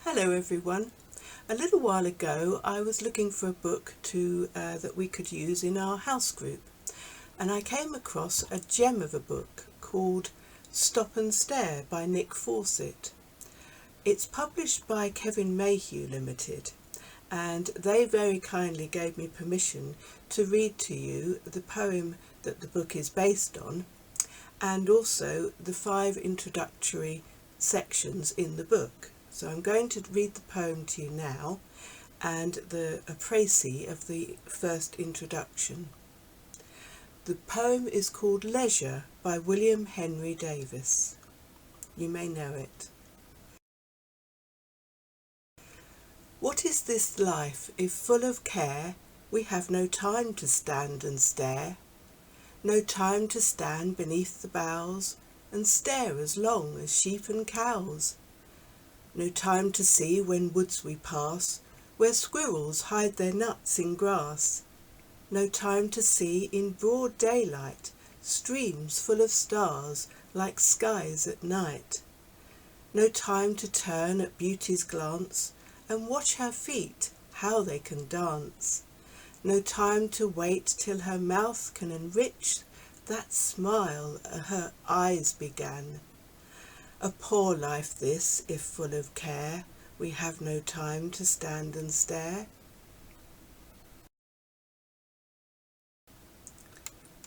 Hello everyone. A little while ago I was looking for a book that we could use in our house group, and I came across a gem of a book called Stop and Stare by Nick Fawcett. It's published by Kevin Mayhew Limited, and they very kindly gave me permission to read to you the poem that the book is based on, and also the 5 introductory sections in the book. So I'm going to read the poem to you now and a précis of the first introduction. The poem is called Leisure by William Henry Davis. You may know it. What is this life if full of care we have no time to stand and stare? No time to stand beneath the boughs and stare as long as sheep and cows? No time to see when woods we pass, where squirrels hide their nuts in grass. No time to see in broad daylight streams full of stars like skies at night. No time to turn at beauty's glance and watch her feet, how they can dance. No time to wait till her mouth can enrich that smile her eyes began. A poor life this, if full of care, we have no time to stand and stare.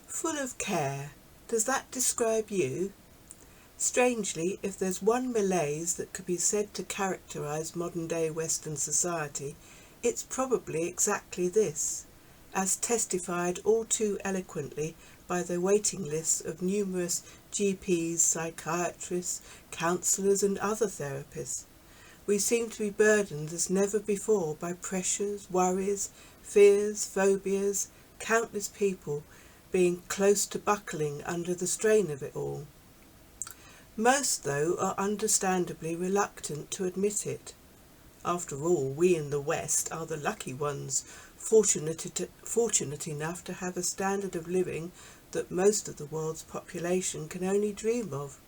Full of care, does that describe you? Strangely, if there's one malaise that could be said to characterise modern-day Western society, it's probably exactly this, as testified all too eloquently by the waiting lists of numerous GPs, psychiatrists, counsellors and other therapists. We seem to be burdened as never before by pressures, worries, fears, phobias, countless people being close to buckling under the strain of it all. Most, though, are understandably reluctant to admit it. After all, we in the West are the lucky ones, fortunate enough to have a standard of living that most of the world's population can only dream of.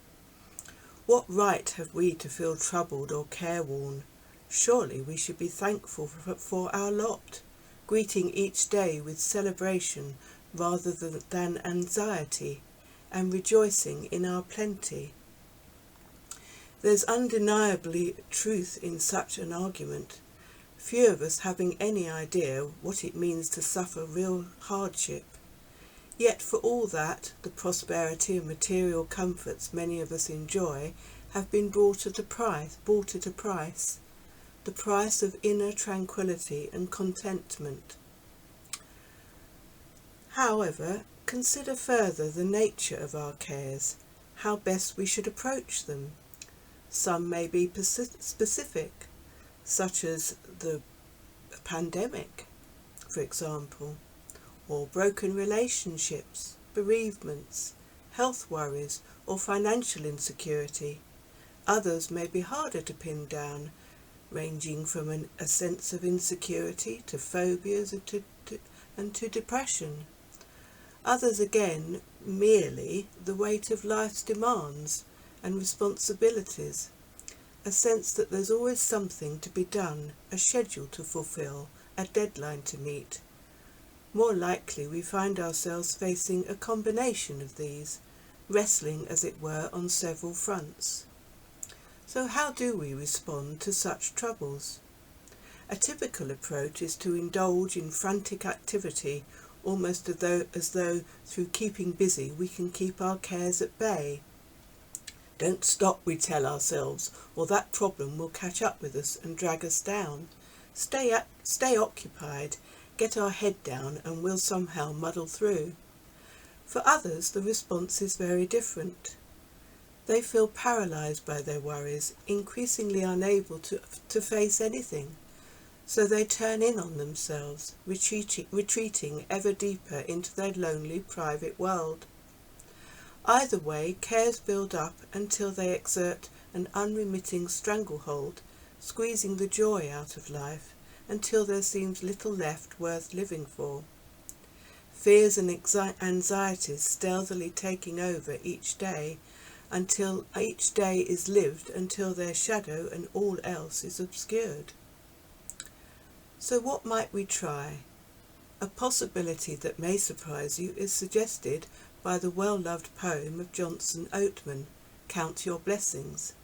What right have we to feel troubled or careworn? Surely we should be thankful for our lot, greeting each day with celebration rather than anxiety, and rejoicing in our plenty. There's undeniably truth in such an argument, few of us having any idea what it means to suffer real hardship. Yet for all that, the prosperity and material comforts many of us enjoy have been bought at a price, the price of inner tranquility and contentment. However, consider further the nature of our cares, how best we should approach them. Some may be specific, such as the pandemic, for example, or broken relationships, bereavements, health worries, or financial insecurity. Others may be harder to pin down, ranging from a sense of insecurity to phobias and to depression. Others again, merely the weight of life's demands and responsibilities, a sense that there's always something to be done, a schedule to fulfill, a deadline to meet. More likely we find ourselves facing a combination of these, wrestling as it were on several fronts. So how do we respond to such troubles? A typical approach is to indulge in frantic activity, almost as though through keeping busy we can keep our cares at bay. Don't stop, we tell ourselves, or that problem will catch up with us and drag us down. Stay occupied, get our head down, and we'll somehow muddle through. For others, the response is very different. They feel paralysed by their worries, increasingly unable to face anything. So they turn in on themselves, retreating ever deeper into their lonely private world. Either way, cares build up until they exert an unremitting stranglehold, squeezing the joy out of life, until there seems little left worth living for. Fears and anxieties stealthily taking over each day until each day is lived until their shadow and all else is obscured. So what might we try? A possibility that may surprise you is suggested by the well-loved poem of Johnson Oatman, Count Your Blessings.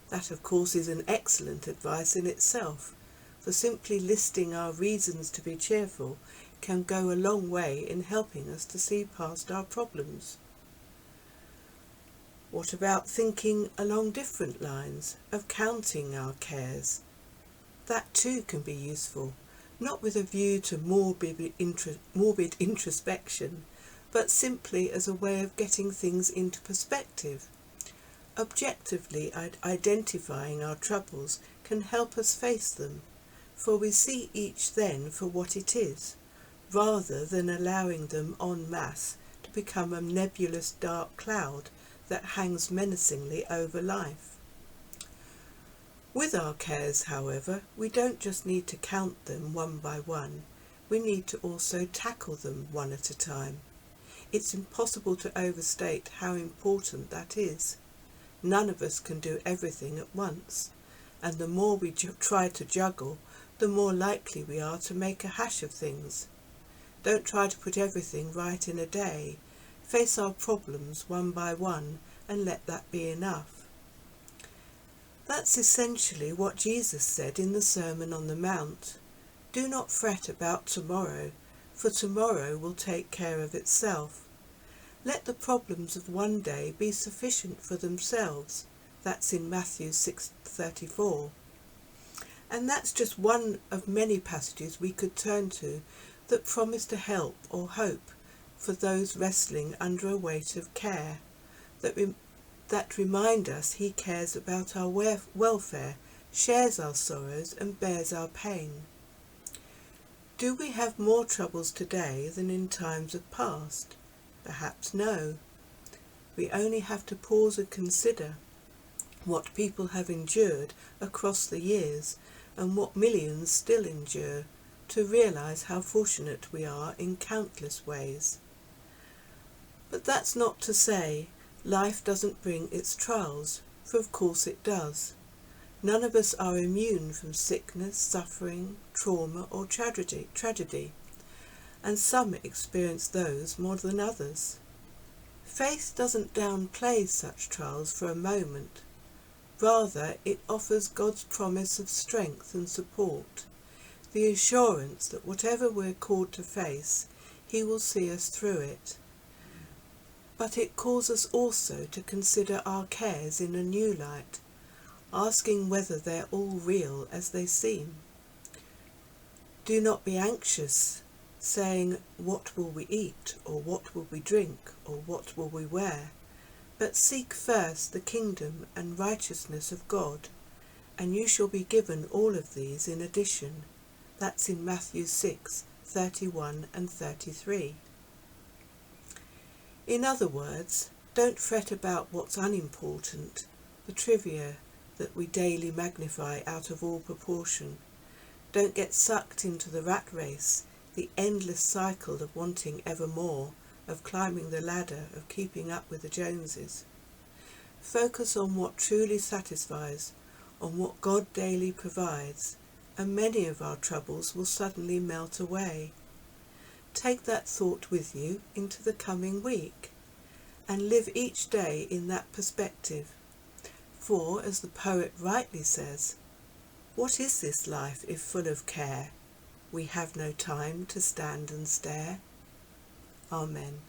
That, of course, is an excellent advice in itself, for simply listing our reasons to be cheerful can go a long way in helping us to see past our problems. What about thinking along different lines of counting our cares? That too can be useful, not with a view to morbid introspection, but simply as a way of getting things into perspective. Objectively identifying our troubles can help us face them, for we see each then for what it is, rather than allowing them en masse to become a nebulous dark cloud that hangs menacingly over life. With our cares, however, we don't just need to count them one by one, we need to also tackle them one at a time. It's impossible to overstate how important that is. None of us can do everything at once, and the more we try to juggle, the more likely we are to make a hash of things. Don't try to put everything right in a day. Face our problems one by one and let that be enough. That's essentially what Jesus said in the Sermon on the Mount. Do not fret about tomorrow, for tomorrow will take care of itself. Let the problems of one day be sufficient for themselves. That's in Matthew 6:34. And that's just one of many passages we could turn to that promise to help or hope for those wrestling under a weight of care, that remind us he cares about our welfare, shares our sorrows and bears our pain. Do we have more troubles today than in times of past? Perhaps no. We only have to pause and consider what people have endured across the years and what millions still endure to realise how fortunate we are in countless ways. But that's not to say life doesn't bring its trials, for of course it does. None of us are immune from sickness, suffering, trauma or tragedy, and some experience those more than others. Faith doesn't downplay such trials for a moment. Rather, it offers God's promise of strength and support, the assurance that whatever we're called to face, he will see us through it. But it calls us also to consider our cares in a new light, asking whether they're all real as they seem. Do not be anxious, saying, what will we eat, or what will we drink, or what will we wear? But seek first the kingdom and righteousness of God, and you shall be given all of these in addition. That's in Matthew 6:31 and 33. In other words, don't fret about what's unimportant, the trivia that we daily magnify out of all proportion. Don't get sucked into the rat race, the endless cycle of wanting ever more, of climbing the ladder, of keeping up with the Joneses. Focus on what truly satisfies, on what God daily provides, and many of our troubles will suddenly melt away. Take that thought with you into the coming week, and live each day in that perspective. For, as the poet rightly says, what is this life if full of care? We have no time to stand and stare. Amen.